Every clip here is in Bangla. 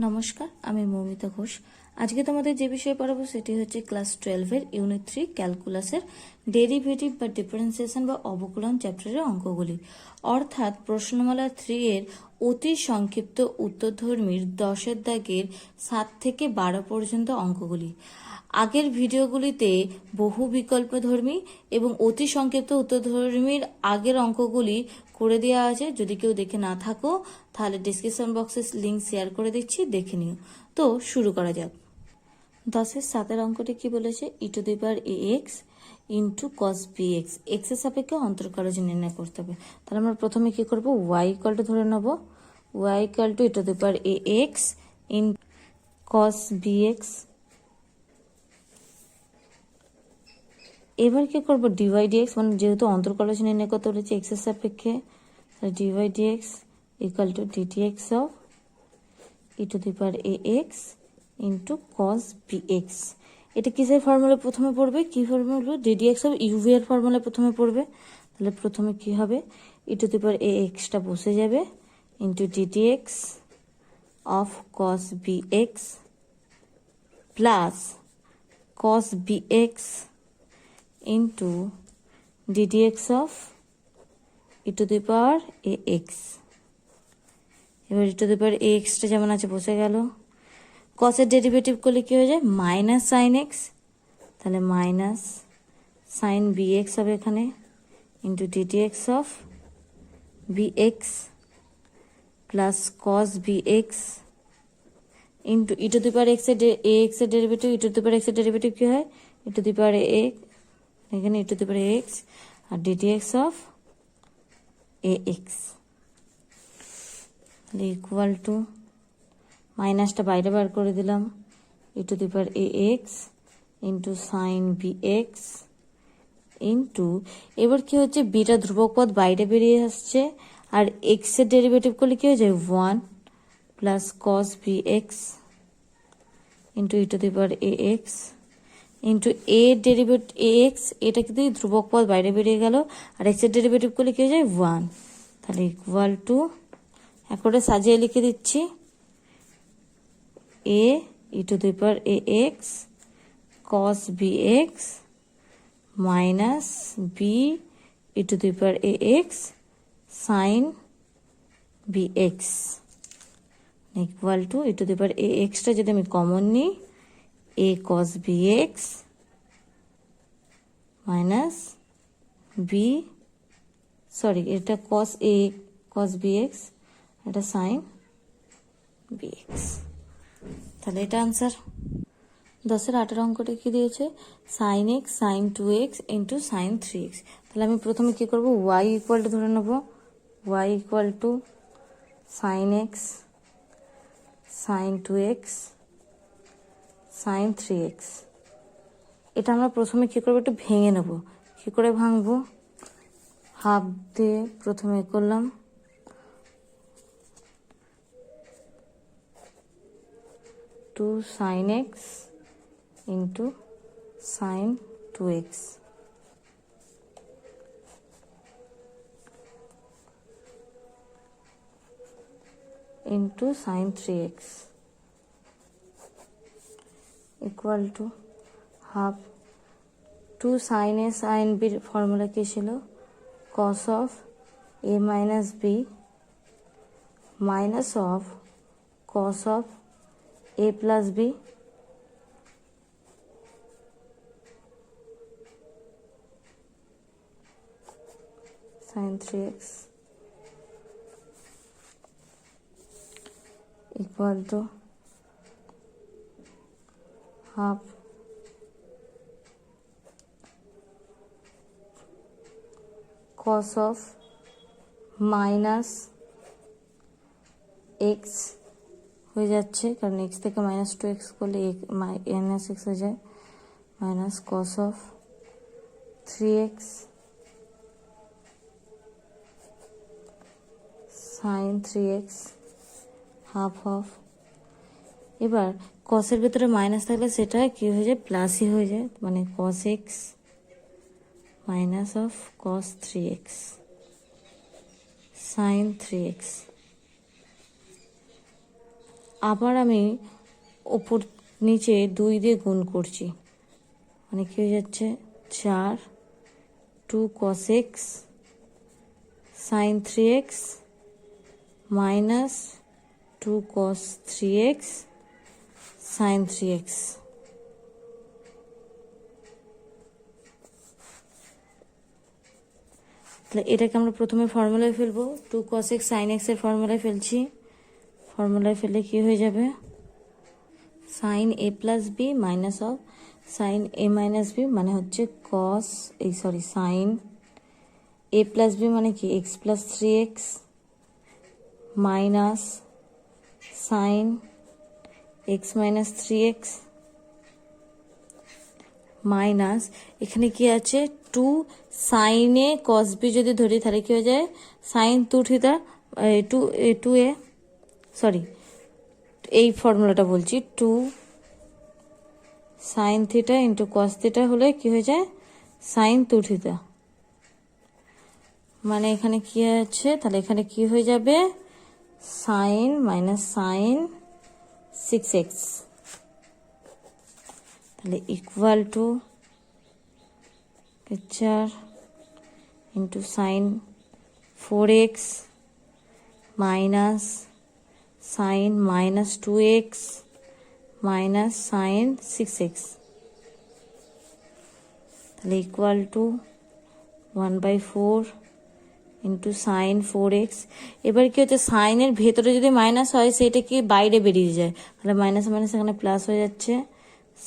নমস্কার, আমি মৌমিতা ঘোষ। আজকে তোমাদের যে বিষয়ে পড়াবো সেটি হচ্ছে ক্লাস 12-এর ইউনিট 3 ক্যালকুলাসের ডেরিভেটিভ বা ডিফারেন্সিয়েশন বা অবকলন চ্যাপ্টারের অঙ্কগুলি, অর্থাৎ প্রশ্নমালা 3 এর অতি সংক্ষিপ্ত উত্তরধর্মীর 10-এর দাগের 7 থেকে 12 পর্যন্ত অঙ্কগুলি। আগের ভিডিওগুলিতে বহু বিকল্পধর্মী এবং অতি সংক্ষিপ্ত উত্তরধর্মীর আগের অঙ্কগুলি করে দেওয়া আছে। যদি কেউ দেখে না থাকো তাহলে ডিসক্রিপশন বক্সে লিঙ্ক শেয়ার করে দিচ্ছি, দেখে নিও। তো শুরু করা যাক। 10-এর 7-এর অঙ্কটি কি বলেছে? e⁴ax into cos bx, x এর সাপেক্ষে অন্তরকারজ নির্ণয় করতে হবে। তাহলে আমরা প্রথমে কি করব, y ইকুয়াল টু ধরে নেব y equal to e⁴ax in cos bx। এবার কি করব, ডিওয়াই ডিএক্স, মানে যেহেতু অন্তরকলজ নির্ণয় করতে বলেছে এক্স এর সাপেক্ষে, তাহলে dy dx equal to ddx of e⁴ax into cos bx। এটা কিসের ফর্মুলা প্রথমে পড়বে? কি ফর্মুলা? ডিডিএক্স অফ ইউভি এর ফর্মুলা প্রথমে পড়বে। তাহলে প্রথমে কি হবে, e⁴ax টা বসে যাবে into ডিটিএক্স of cos bx plus cos bx into ddx of e⁴ax। এবার e⁴ax টা যেমন আছে বসে গেল। কসের ডেরিভেটিভ করলে কি হয়ে যায়, মাইনাস সাইন এক্স, তাহলে মাইনাস সাইন bx হবে এখানে into ddx of bx plus cos bx into e⁴ax এর ডেরিভেটিভ, e⁴ax এর ডেরিভেটিভ কি হয়, e⁴ax, এখানে e⁴ax আর ddx of ax equal to, মাইনাসটা বাইরে বার করে দিলাম, e⁴ax into sign bx into, এবার কি হচ্ছে, বিটা ধ্রুবক পদ বাইরে বেরিয়ে আসছে, আর এক্স এর ডেরিভেটিভ করলে কি হয়ে যায় 1 plus cos bx into e⁴ax into a derivative x, এটা কিন্তু ধ্রুবক পদ বাইরে বেরিয়ে গেল, আর এক্স এর ডেরিভেটিভ করলে কি হয়ে যায় 1। তাহলে ইকুয়াল টু, একবারে সাজিয়ে লিখে দিচ্ছি, a e⁴ax cos bx minus b e⁴ax sin bx equal to e⁴ax টা যদি আমি কমন নিই, a cos bx minus b, sorry এটা cos bx, এটা sin bx। তাহলে এটা আনসার। 10-এর 8-এর অঙ্কটি কি দিয়েছে, sine x sine 2x into sine 3x। তাহলে আমি প্রথমে কি করব, y ইকুয়াল টু ধরে নেব, y equal to sine x sine 2x sine 3x। এটা আমরা প্রথমে কি করবো, একটু ভেঙে নেব। কি করে ভাঙবো, হাফ দিয়ে প্রথমে করলাম, two sine x into sine 2x into sine 3x equal to half, two sine a sine বির ফর্মুলা কি ছিল, cos of a minus b minus of cos of a plus b sine 3x equal to half cos of minus x হয়ে যাচ্ছে, কারণ এক্স থেকে মাইনাস 2x করলে মাইনাস এক্স হয়ে যায়, minus cos of 3x sine 3x half of, এবার কসের ভেতরে মাইনাস থাকলে সেটা কি হয়ে যায়, প্লাসই হয়ে যায়, মানে cos x minus of cos 3x sin 3x আবার আমি ওপর নিচে 2 দিয়ে গুণ করছি, মানে কি হয়ে যাচ্ছে 4 2 cos x sin 3x minus 2 cos 3x sin 3x। তাহলে এটাকে আমরা প্রথমে ফর্মুলায় ফেলবো, 2 cos x sin x এর ফর্মুলায় ফেলছি। ফর্মুলায় ফেললে কি হয়ে যাবে, sin a plus b minus of sin a minus b মানে হচ্ছে cos sin a plus b মানে কি x plus 3x minus sin x minus 3x minus এখানে কি আছে 2 sin a cos b যদি ধরি তাহলে কি হয়ে যায় sin 2 থিটা 2a সরি এই ফর্মুলাটা বলছি 2 sin theta into cos theta হলে কি হয়ে যায় sin 2 থিটা, মানে এখানে কি আছে তাহলে এখানে কি হয়ে যাবে sin মাইনাস sin 6x তাহলে equal two 4 into sin 4x minus sin minus 2x minus sin 6x তাহলে equal two 1/4 into sin 4x। এবার কি হচ্ছে সাইনের ভেতরে যদি মাইনাস হয় সেটা কি বাইরে বেরিয়ে যায়, তাহলে মাইনাস মাইনাস এখানে প্লাস হয়ে যাচ্ছে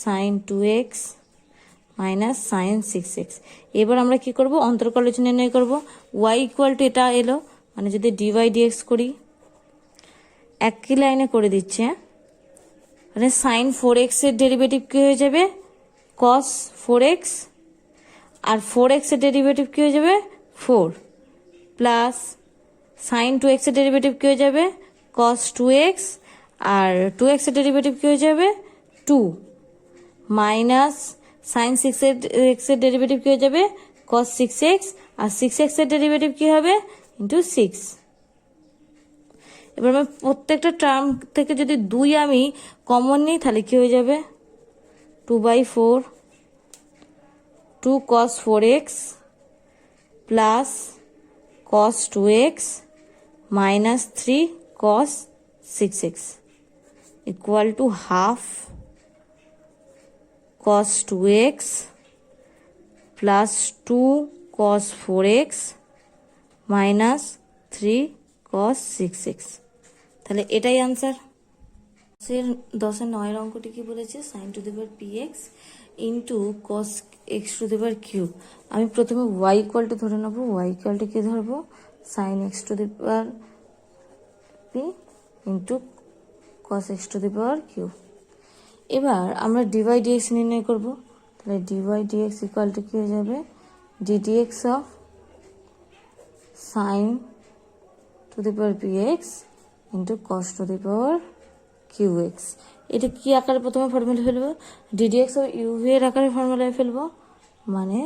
sin 2x minus sin 6x। এবার আমরা কি করব অন্তর্কলজ নির্ণয় করব, y ইকুয়াল টু এটা এলো, মানে যদি dy dx করি একই লাইনে করে দিচ্ছে, মানে sin 4x এর ডেরিভেটিভ কি হয়ে যাবে cos 4x আর 4x এর ডেরিভেটিভ কি হয়ে যাবে 4 প্লাস sin 2x এর ডেরিভেটিভ কি হয়ে যাবে cos 2x আর 2x এর ডেরিভেটিভ কি হয়ে যাবে 2 মাইনাস sin 6x এর ডেরিভেটিভ কি হয়ে যাবে cos 6x আর 6x এর ডেরিভেটিভ কি হবে ইন্টু 6। এবার আমি প্রত্যেকটা টার্ম থেকে যদি 2 আমি কমন নিই তাহলে কি হয়ে যাবে 2/4 2 cos 4x plus cos 2x minus 3 cos 6x equal to half cos 2x plus 2 cos 4x minus 3 cos 6x। তাহলে এটাই আনসার। 10-9 অঙ্কটি কি বলেছে sin two the power px into cos x two the power cube. আমি প্রথমে y ইকুয়াল টু ধরে নেবো, y ইকুয়াল টু কি ধরবো sin x two the power p into cos x two the power cube. এবার আমরা dy dx নির্ণয় করব, তাহলে dy dx ইকুয়াল টু কি হয়ে যাবে ddx of sin two the power px into cos two the power qx। এটা কি আকারে প্রথমে ফর্মুলা ফেলবো ddx ও uv এর আকারে ফর্মুলায় ফেলবো, মানে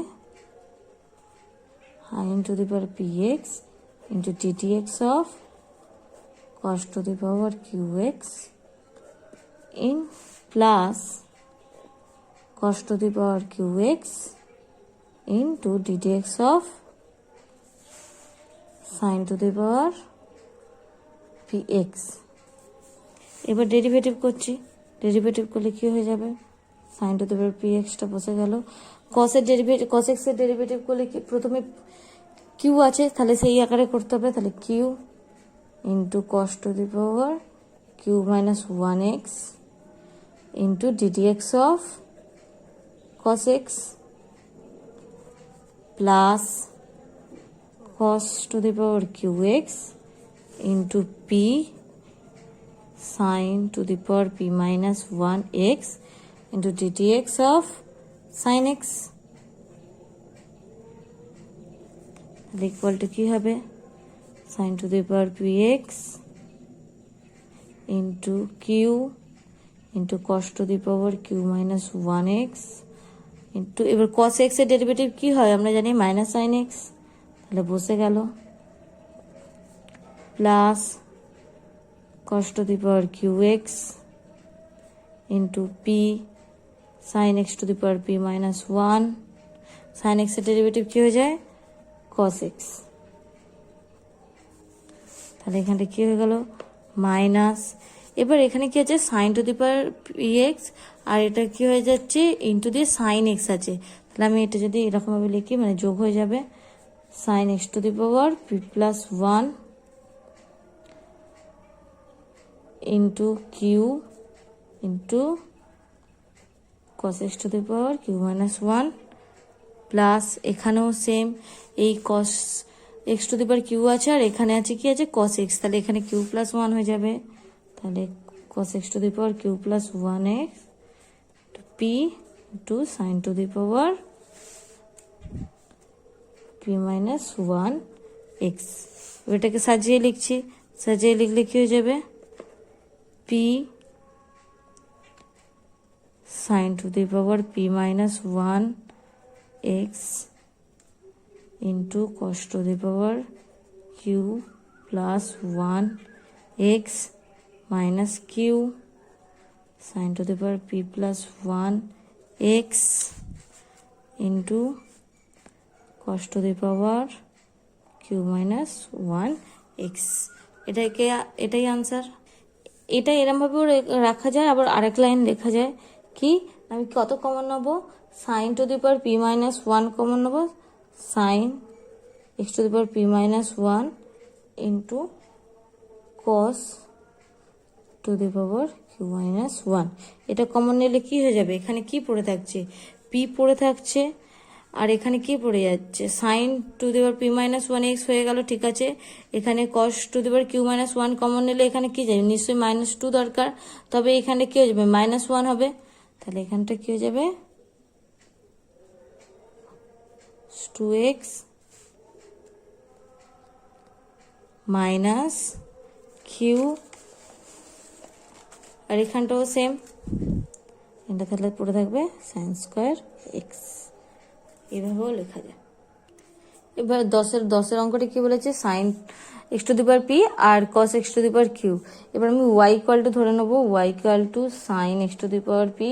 sin two the power px into ddx of cos two the power qx in plus cos to the power qx into ddx of sin to the power px। এবার ডেরিভেটিভ করছি, ডেরিভেটিভ করলে কি হয়ে যাবে sin to the power px টা বসে গেল, cos এর ডেরিভেটিভ cos x এর ডেরিভেটিভ করলে কি প্রথমে q আছে তাহলে সেই আকারে করতে হবে, তাহলে q into cos to the power q minus 1x into ddx of cos x plus cos to the power qx into p sin to the power p minus 1x into ddx of sin x equal to কি হবে sin to the power px into q into cos to the power q minus 1x into এবার cos x এর ডেরিভেটিভ কি হয় আমরা জানি মাইনাস sin x, তাহলে বসে গেল plus cos to the power qx into p sin x to the power p minus 1 sin x এর ডেরিভেটিভ কি হয়ে যায় cos x। তাহলে এখানে কি হয়ে গেল মাইনাস, এবার এখানে কি আছে sin two the power px আর এটা কি হয়ে যাচ্ছে ইনটু দিয়ে sin x আছে। তাহলে আমি এটা যদি এরকম ভাবে লিখি মানে যোগ হয়ে যাবে sin x two the power p plus 1 into q into cos x two the power q minus 1 plus এখানেও সেম এই cos x two the power q আছে আর এখানে আছে কি আছে cos x, তাহলে এখানে q প্লাস 1 হয়ে যাবে। তাহলে cos x two the power q plus 1x p into sin two the power p minus 1x। এটাকে সাজিয়ে লিখছি, সাজিয়ে লিখলে কি হয়ে যাবে p sin two the power p minus 1x into cos to the power q plus 1x minus q sin to the power p plus 1x into cos to the power q minus 1x। এটাই আনসার। এটা এরম ভাবেও রাখা যায়, আবার আরেক লাইন লেখা যায় কি আমি কত কমন নেবো sin to the power p minus 1 common নেবো sin x to the power p minus 1 into cos to the power q minus 1। এটা কমন নিলে কি হয়ে যাবে এখানে কি পড়ে থাকছে p পড়ে থাকছে আর এখানে কি পড়ে যাচ্ছে sin to the power p minus 1x হয়ে গেল, ঠিক আছে। এখানে cos to the power q minus 1 common নিলে এখানে কি যাবে নিশ্চয়ই মাইনাস 2 দরকার, তবে এখানে কি হয়ে যাবে মাইনাস 1 হবে। তাহলে এখানটা কি হয়ে যাবে 2x minus Q R এখানটাও same, এটা তাহলে পড়ে থাকবে সাইন স্কোয়ার এক্স। এভাবেও লেখা যায়। এবার দশের অঙ্কটা কি বলেছে sine x to the power p আর cos x to the power q. এবার আমি ওয়াই ইকুয়াল টু ধরে নেবো y equal to sine x to the power p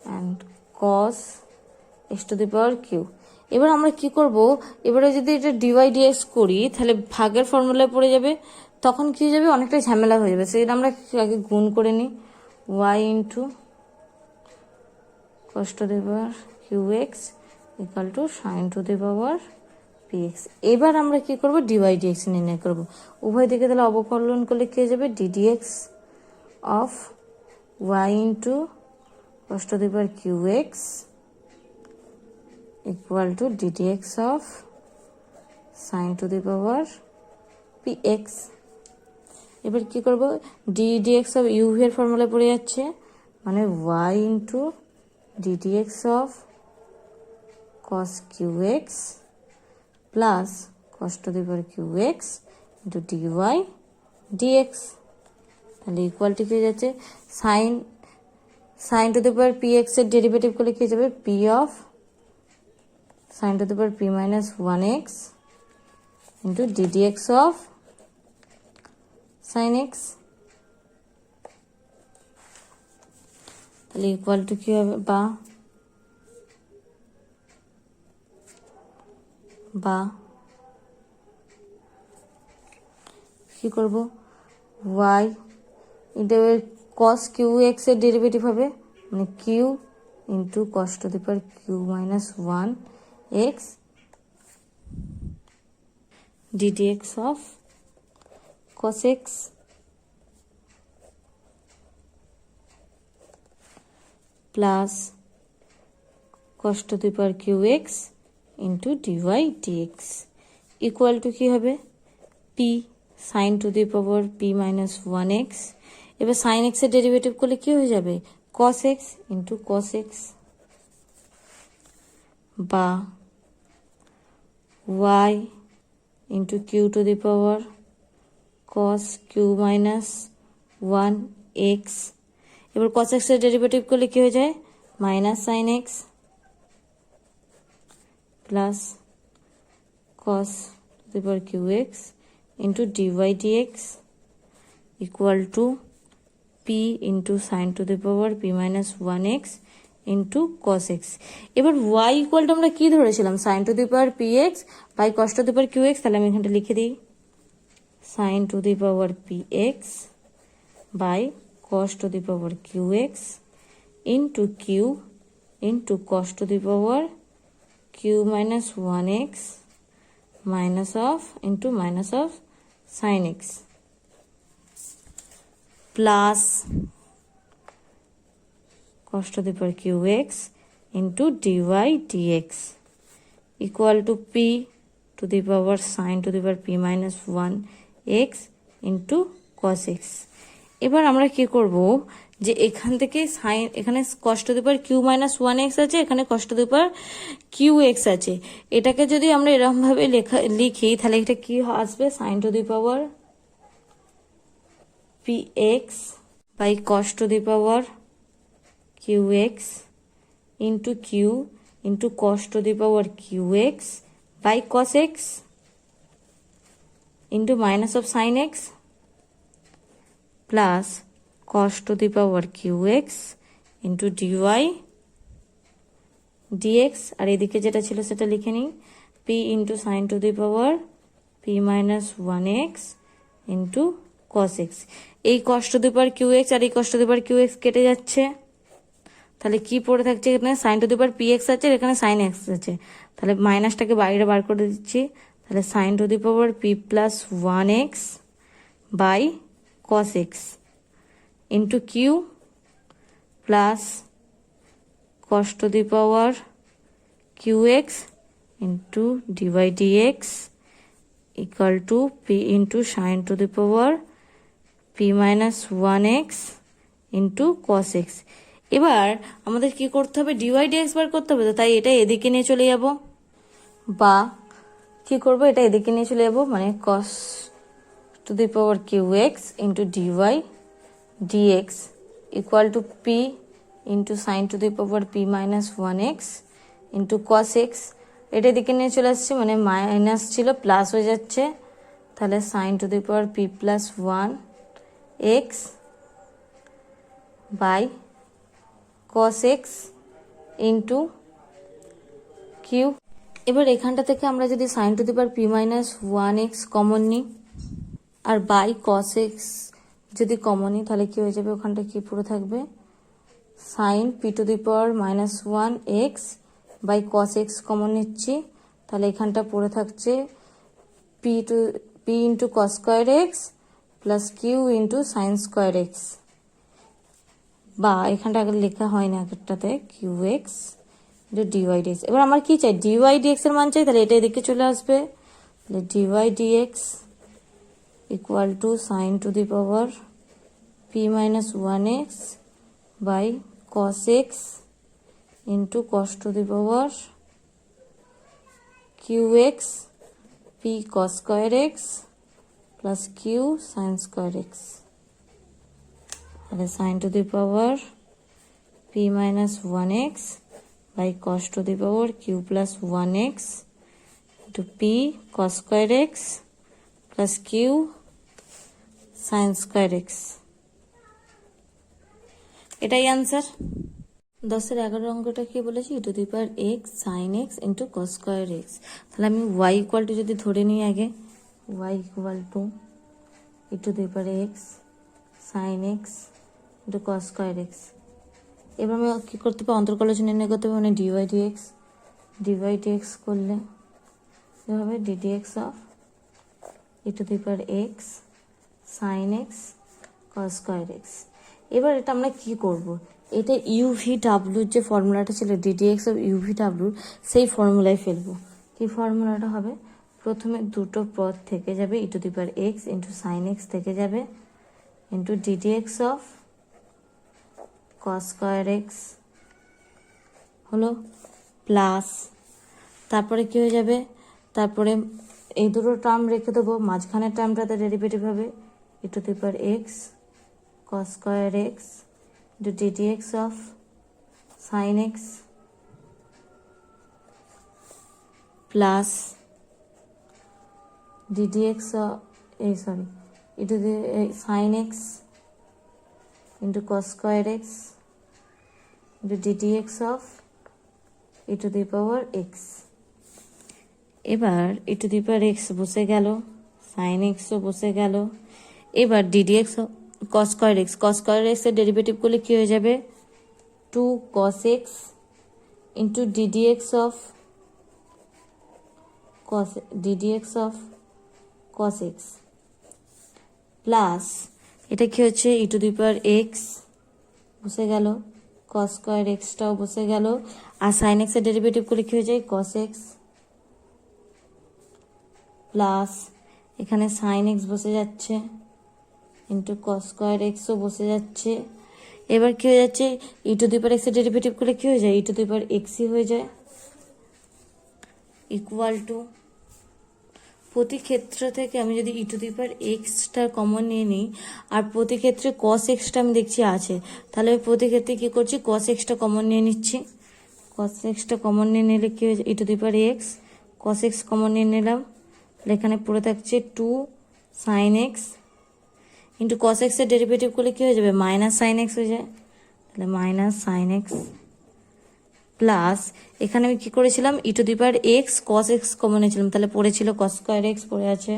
and cos x to the power q. এবার আমরা কি করব, এবারে যদি এটা ডিওয়াই ডিএক্স করি তাহলে ভাগের ফর্মুলায় পড়ে যাবে, তখন কি যাবে অনেকটা ঝামেলা হয়ে যাবে। সেটা আমরা আগে গুণ করে নিই y into cos to the power q x equal to sine to the power p x. এবার আমরা কি করব ডিওয়াই ডিএক্স নির্ণয় করব। উভয় দিকে তাহলে অবকলন করলে কি হয়ে যাবে ddx of y into cos to the power qx equal to ddx of sin to the power px। এবার কি করব ddx of u এর ফর্মুলা পড়ে যাচ্ছে মানে y into ddx of cos qx plus cos to the power qx into dy dx। তাহলে ইকুয়ালটি কি হয়ে যাচ্ছে sin to the power px এর ডেরিভেটিভ করলে কি হয়ে যাবে p of sin to the power p minus 1x into ddx of sin x। তাহলে ইকুয়াল টু কি হবে বা কি করব y এটা cos qx এর ডেরিভেটিভ হবে মানে q into cos to the power q minus 1x ddx of cos x plus cos to the power qx into dy dx equal to কি হবে p sin to the power p minus 1x। এবার sin x এর ডেরিভেটিভ করলে কি হয়ে যাবে cos x into cos x বা y into q to the power cos q minus 1x। এবার cos x এর ডেরিভেটিভ করলে কি হয়ে যায় minus sin x plus cos to the power qx into dy dx equal to p into sign to the power p minus one x into cos x. এবার ওয়াই ইকুয়াল টু আমরা কি ধরেছিলাম, sine to the power p x by cos to the power q x. তাহলে আমি এখানটা লিখে দিই sine to the power p x by cos to the power q x into Q into cos to the power q minus one x minus of into minus of sign x plus cos to the power qx into dy dx equal to p to the power sin to the power p minus 1 x into cos x। এবার আমরা কি করব, যে এখান থেকে সাইন, এখানে cos to the power q minus 1 x আছে, এখানে cos to the power qx আছে। এটাকে যদি আমরা এরকম ভাবে লিখি তাহলে এটা কি আসবে, sin to the power px by cos to the power qx into q into cos to the power qx by cos x into minus of sin x plus cos to the power qx into dy dx। আর এদিকে যেটা ছিল সেটা লিখে নিই, p into sin to the power p minus 1x into cos x। এই cos to the power qx আর এই cos to the power qx কেটে যাচ্ছে, তাহলে কি পড়ে থাকছে, এখানে sine to the power p x আছে, এখানে সাইন এক্স আছে, তাহলে মাইনাসটাকে বাইরে বার করে দিচ্ছি। তাহলে sine to the power p plus one x by cos x into q plus cos to the power q x into dy dx equal to p into sign to the power p minus one x into cos x. এবার আমাদের কি করতে হবে, ডিওয়াই ডিএক্স বার করতে হবে, তো তাই এটা এদিকে নিয়ে চলে যাব, বা কি করব, এটা এদিকে নিয়ে চলে যাব, মানে cos to the power q x into dy dx equal to p into sign to the power p minus one x into cos x. এটা এদিকে নিয়ে চলে আসছে, মানে মাইনাস ছিল প্লাস হয়ে যাচ্ছে, তাহলে sine to the power p plus one x by cos x into q. এবার এখানটা থেকে আমরা যদি sine to the power p minus one x common নিই আর বাই cos x যদি কমন নিই তাহলে কি হয়ে যাবে, ওখানটা কি পুরো থাকবে, sine p to the power minus one x by cos x common নিচ্ছি, তাহলে এখানটা পড়ে থাকছে p into cos square x plus Q into sine square x, বা এখানটা আগে লেখা হয় না আগেরটাতে কিউ এক্স ডিওয়াই ডিএক্স। এবার আমার কি চাই, ডিওয়াই ডিএক্স এর মান চাই, তাহলে এটা এদিকে চলে আসবে, তাহলে dy dx equal to sine to the power p minus one x by cos x into cos to the power q x p cos square x plus q sine square x. তাহলে sine to the power p minus one x by cos to the power q plus one x into p cos square x plus q sine square x. এটাই আনসার। 10-11 অঙ্কটা কি বলেছি, ই to the power x sine x into cos square x. তাহলে আমি ওয়াই ইকুয়াল টু যদি ধরে নিই আগে, y equal to e to the power x sine x into cos square x. এবার আমি কী করতে পারি, অন্তর্কলজ নির্ণয় করতে পারি, মানে ডিওয়াই ডিএক্স করলে এভাবে ddx of e to the power x sine x cos square x. এবার এটা আমরা কি করব, এটা ইউভি ডাব্লুর যে ফর্মুলাটা ছিল ডিডিএক্স অফ ইউভি ডাব্লুর, সেই ফর্মুলায় ফেলবো। কি ফর্মুলাটা হবে, প্রথমে দুটো পদ থেকে যাবে, e to the power x into sin x থেকে যাবে into d dx of cos square x হলো প্লাস, তারপরে কি হয়ে যাবে, তারপরে এই দুটো টার্ম রেখে দেবো, মাঝখানের টার্মটাতে ডেরিভেটিভ হবে e to the power x cos square x into d dx of sign x plus d dx e to the sin x into cos square x into ddx of e to the power x। এবার e to the power x বসে গেল, sin x ও বসে গেল। এবার ddx cos square x, cos square x এর ডেরিভেটিভ করলে কি হয়ে যাবে, 2 cos x into ddx of cos x plus এটা কি হচ্ছে e to the power x বসে গেল, cos square x টাও বসে গেল, আর sin x এর ডেরিভেটিভ করলে কি হয়ে যায় cos x প্লাস এখানে sin x বসে যাচ্ছে ইন্টু cos square x ও বসে যাচ্ছে। এবার কি হয়ে যাচ্ছে, e to the power x এর ডেরিভেটিভ করলে কি হয়ে যায়, e to the power x ই হয়ে যায়, ইকুয়াল টু প্রতি ক্ষেত্র থেকে আমি যদি e to the power x টা কমন নিয়ে নিই, আর প্রতি ক্ষেত্রে cos x টা আমি দেখছি আছে, তাহলে আমি প্রতি ক্ষেত্রে কি করছি cos x টা কমন নিয়ে নিচ্ছি। cos x টা কমন নিয়ে নিলে কি হয়ে যায়, e to the power x, cos x common নিয়ে নিলাম, তাহলে এখানে পড়ে থাকছে 2 sin x into cos x এর ডেরিভেটিভ করলে কি হয়ে যাবে মাইনাস sin x হয়ে যায়, তাহলে মাইনাস sin x প্লাস এখানে আমি কি করেছিলাম e to the power x cos x common নিয়েছিলাম, তাহলে পড়েছিল cos square x পড়ে আছে,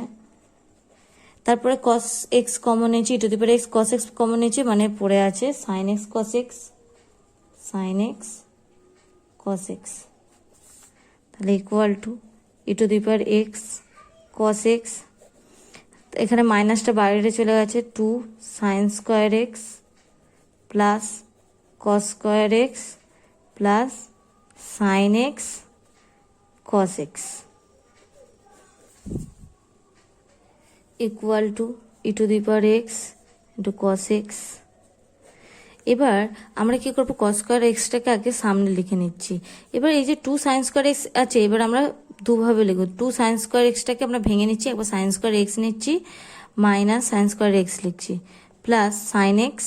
তারপরে cos x কমন নিয়েছি, e to the power x cos x common নিয়েছি, মানে পড়ে আছে sin x cos x, sin x cos x, তাহলে equal two e to the power x cos x, এখানে মাইনাসটা বাইরে চলে গেছে, 2 sin square x plus cos square x plus sin x cos x equal to e to the power x into cos x। এবার আমরা কি করবো, cos square x টাকে আগে সামনে লিখে নিচ্ছি। এবার এই যে 2 sin square x আছে, এবার আমরা দুভাবে লিখব, 2 sin square x টাকে আমরা ভেঙে নিচ্ছি, একবার sin square x নিচ্ছি মাইনাস sin square x লিখছি plus sin x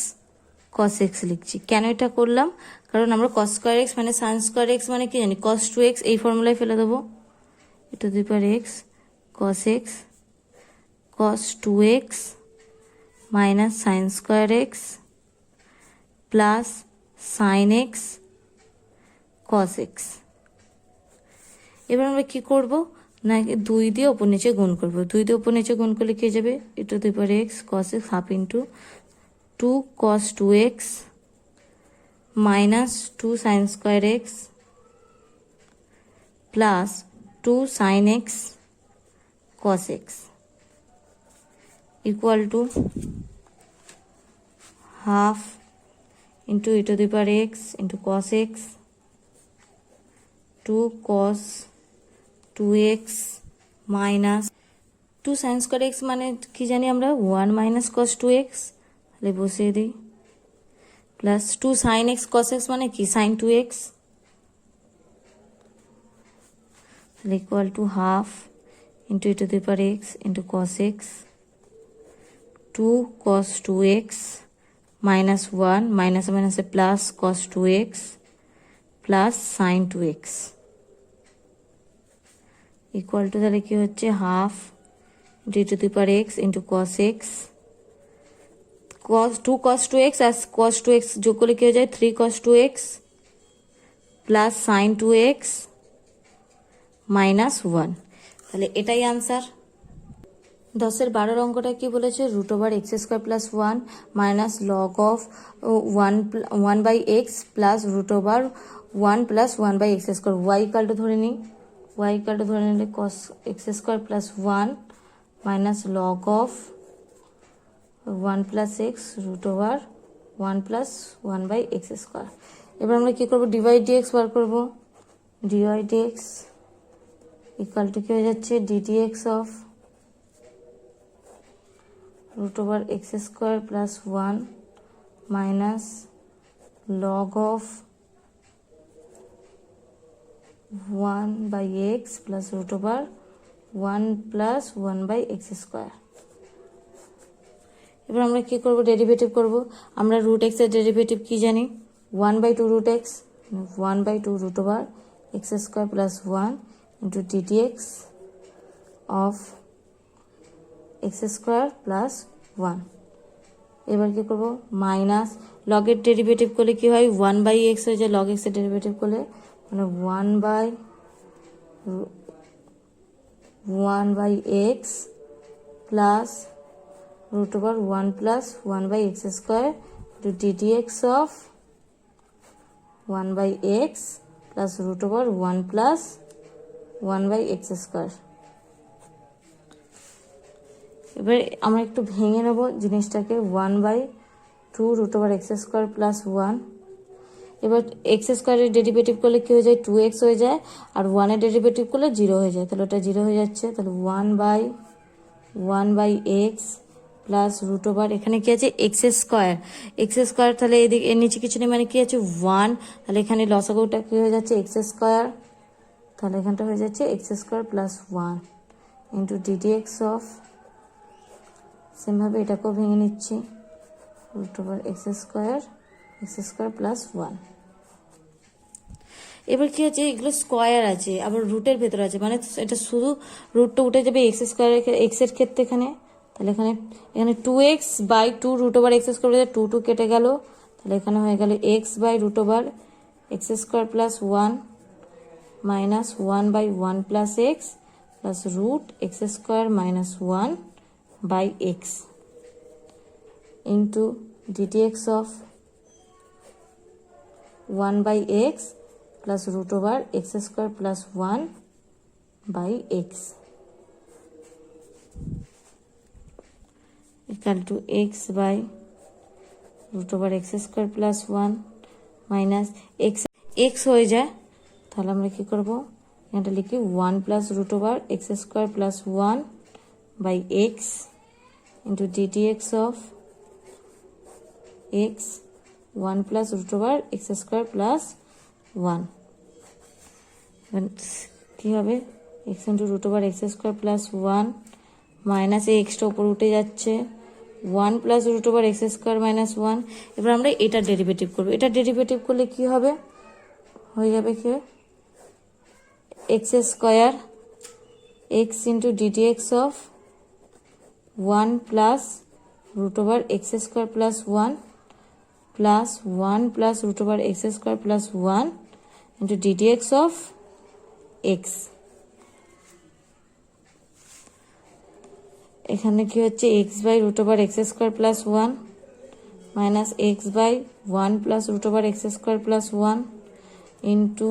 cos x লিখছি। কেন এটা করলাম, কারণ আমরা cos square x মানে sin square x মানে কি জানি cos 2x, এই ফর্মুলায় ফেলে দেবো, e to the power x cos 2x minus sin square x plus sin x cos x। এবার আমরা কি করব না, 2 দিয়ে ওপর নিচে গুণ করব, 2 দিয়ে ওপর নিচে গুণ করলে কি হয়ে যাবে e to the power x cos x half into 2 cos 2x minus 2 sin square x plus 2 sin x cos x equal to half into e to the power x into cos x 2 cos 2x minus 2 sin square x মানে কি জানি আমরা 1 মাইনাস cos 2x, তাহলে বসিয়ে দিই, plus 2 sin x cos x মানে কি sin 2x, তাহলে equal to half into e to the power x into cos x 2 cos 2x minus 1 minus মাইনাসে plus cos 2x plus sin 2x equal to, তাহলে কি হচ্ছে half e to the power x into cos x, cos 2 cos 2x আর cos 2x যোগ করলে কি হয়ে যায় 3 cos 2x plus sin 2x minus 1, তাহলে এটাই আনসার। 10 এর 12 অঙ্কটা কি বলেছে, root over x square plus 1 minus log of 1 by x plus root over 1 plus 1 by x square, y ইকালটা ধরে নিই, ওয়াই ইকালটা ধরে নিলে cos x square plus 1 minus log of 1 plus x root over 1 plus 1 by x square. এবার আমরা কি করবো, ডিওয়াই ডিএক্স বার করবো, ডিওয়াই ডিএক্স ইকাল টু কি হয়ে যাচ্ছে ddx of root over x square plus 1 minus log of 1 by x plus root over 1 plus 1 by x square। এবার আমরা কি করব, ডেরিভেটিভ করব। আমরা রুট এক্স এর ডেরিভেটিভ কি জানি 1/2 root x 1/2 root over x square plus 1 into ddx of x square plus 1। এবার কি করব, মাইনাস লগের ডেরিভেটিভ করলে কি হয়, 1/x হয়ে যায়, লগ এক্স এর ডেরিভেটিভ করলে মানে 1/x plus √1 plus 1/x² ddx of 1/x plus √1 plus 1/x²। এবার আমরা একটু ভেঙে নেব জিনিসটাকে, 1/2 √x² প্লাস 1। এবার x² এর ডেরিভেটিভ করলে কি হয়ে যায়, 2x হয়ে যায়, আর 1 এর ডেরিভেটিভ করলে 0 হয়ে যায়, তাহলে ওটা 0 হয়ে যাচ্ছে। তাহলে 1/x প্লাস এখানে কি আছে, x², তাহলে এদিকে এর নিচে কিছু নেই, মানে কি আছে 1, তাহলে এখানে লসাগুটা কি হয়ে যাচ্ছে x², তাহলে এখানটা হয়ে যাচ্ছে x² plus 1 into ddx of, সেমভাবে এটাকেও ভেঙে নিচ্ছি, x² প্লাস 1। এবার কি আছে, এগুলো স্কোয়ার আছে, আবার রুটের ভেতরে আছে, মানে এটা শুধু রুটটা উঠে যাবে x² x এর ক্ষেত্রে এখানে, তাহলে এখানে 2x/2 √x² 2 কেটে গেল, তাহলে এখানে হয়ে গেল x/√x² plus 1 minus 1/1 plus x plus √x² minus 1/x into ddx of 1/x plus √x² plus 1/x equal to x/√x² plus 1 minus x হয়ে যায়, তাহলে আমরা কি করব, এটা লিখি 1 plus √x² plus 1/x into ddx of x 1 plus √x² plus 1। কি হবে, x into √x² plus 1 minus এই এক্সটা উপর উঠে যাচ্ছে, 1 প্লাস √x² মাইনাস 1। এবার আমরা এটার ডেরিভেটিভ করবো, এটা ডেরিভেটিভ করলে কি হবে, হয়ে যাবে কি x² x into ddx of 1 plus √x² plus 1 plus 1 plus √x² plus 1 into ddx of x। এখানে কি হচ্ছে, x/√x² plus 1 minus x/1 plus √x² plus 1 into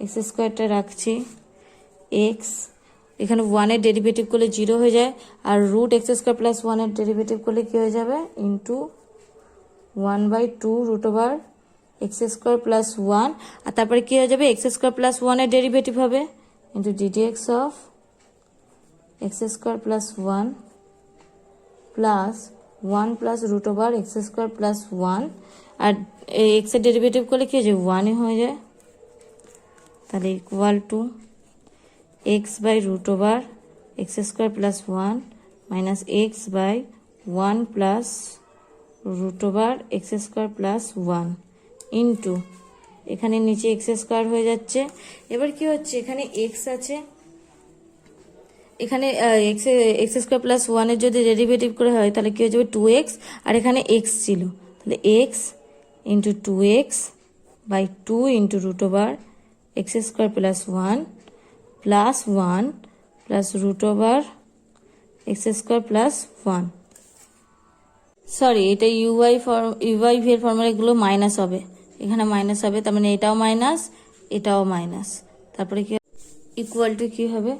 x²টা রাখছি, x এখানে 1 এর ডেরিভেটিভ করলে 0 হয়ে যায়, আর √x² প্লাস 1 এর ডেরিভেটিভ করলে কি হয়ে যাবে, ইন্টু 1/2 √x² প্লাস 1, আর তারপরে কি হয়ে যাবে, x² প্লাস 1 এর ডেরিভেটিভ হবে into ddx of x² plus 1 plus 1 plus √x² plus 1, আর x এর ডেরিভেটিভ করলে কি হয়ে যায়, 1 হয়ে যায়, তাহলে equal to x/√x² plus 1 minus x/1 plus √x² plus 1 into এখানে নিচে x² হয়ে যাচ্ছে। এবার কি হচ্ছে, এখানে x আছে, এখানে x² প্লাস 1 এর যদি ডেরিভেটিভ করে হয় তাহলে কি হয়ে যাবে 2x, আর এখানে x ছিল, তাহলে x into 2x/2 into √x² plus 1 plus 1 plus √x² plus 1। Sorry, এটা ইউআই এর ফর্মুলা, এগুলো মাইনাস হবে, এখানে মাইনাস হবে, তার মানে এটাও মাইনাস এটাও মাইনাস, তারপরে কি ইকুয়াল টু কি হবে,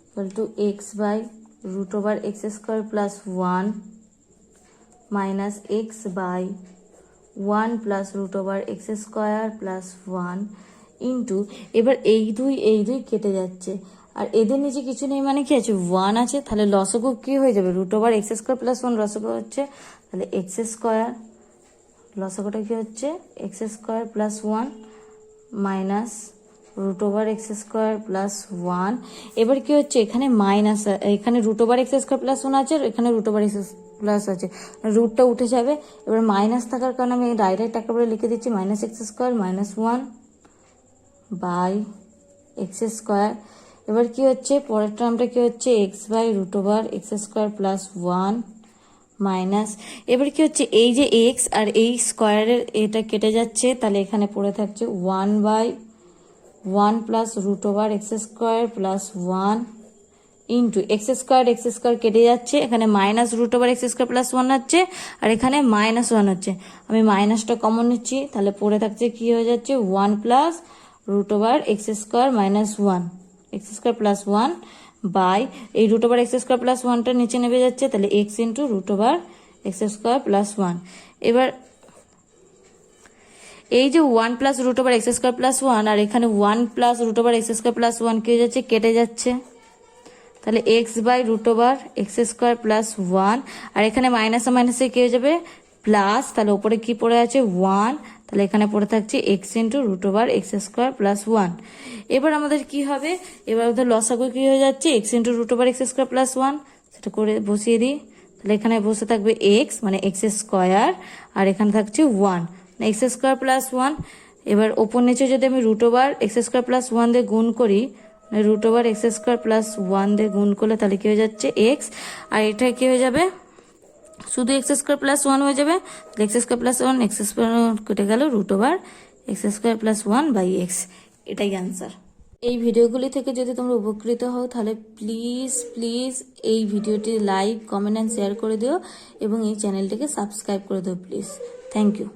equal to x/√x² plus 1 minus x/1 plus √x² plus 1 into, এবার এই দুই কেটে যাচ্ছে, আর এদের নিচে কিছু নেই, মানে কি আছে 1 আছে, তাহলে লসগু কি হয়ে যাবে, √x² প্লাস 1 লসগু হচ্ছে, তাহলে x², লসগুটা কি হচ্ছে x² plus 1 minus √x² plus 1। এবার কি হচ্ছে, এখানে মাইনাস, এখানে √x² প্লাস 1 আছে, এখানে √x প্লাস আছে, রুটটা উঠে যাবে। এবার মাইনাস থাকার কারণে আমি ডাইরেক্ট একেবারে লিখে দিচ্ছি মাইনাস x² মাইনাস 1/x²। এবার কি হচ্ছে, পরের টার্মটা কি হচ্ছে x/√x² প্লাস 1 মাইনাস, এবার কি হচ্ছে এই যে এক্স আর এই স্কোয়ারের এটা কেটে যাচ্ছে, তাহলে এখানে পড়ে থাকছে 1/1 plus root over x square plus 1 into x square কেটে যাচ্ছে, এখানে minus root over x square plus 1 হচ্ছে, আর এখানে -1 হচ্ছে। আমি মাইনাসটা কমন নিচ্ছি, তাহলে পড়ে থাকছে কি হয়ে যাচ্ছে 1 plus root over x square minus 1 x square plus 1 by এই root over x square plus 1টা নিচে নেমে যাচ্ছে, তাহলে x into root over x square plus 1। এবার এই যে 1 plus root over x square plus 1 আর এখানে 1 plus root over x square plus 1 কি হয়ে যাচ্ছে, কেটে যাচ্ছে, তাহলে x by root over x square plus 1, আর এখানে মাইনাসে মাইনাসে কি হয়ে যাবে প্লাস, তাহলে উপরে কি পড়ে আছে 1, তাহলে এখানে পড়ে থাকছে x into root over x square plus 1। এবার আমাদের কি হবে, এবার ওদের লসাগু কি হয়ে যাচ্ছে x into root over x square plus 1, সেটা করে বসিয়ে দিই, তাহলে এখানে বসে থাকবে এক্স মানে এক্স স্কোয়ার, আর এখানে থাকছে 1 এক্স স্কোয়ার প্লাস 1। এবার ওপর নিচে যদি আমি root over x square plus 1 দিয়ে গুণ করি, root over x square plus 1 দিয়ে গুণ করলে তাহলে কি হয়ে যাচ্ছে এক্স, আর এটা কি হয়ে যাবে শুধু এক্স স্কোয়ার প্লাস 1 হয়ে যাবে, x square plus 1 x square কেটে গেল root over x square plus 1 by x, এটাই অ্যান্সার। এই ভিডিওগুলি থেকে যদি তোমরা উপকৃত হও তাহলে প্লিজ প্লিজ এই ভিডিওটি লাইক কমেন্ট অ্যান্ড শেয়ার করে দিও এবং এই চ্যানেলটিকে সাবস্ক্রাইব করে দিও প্লিজ। Thank you.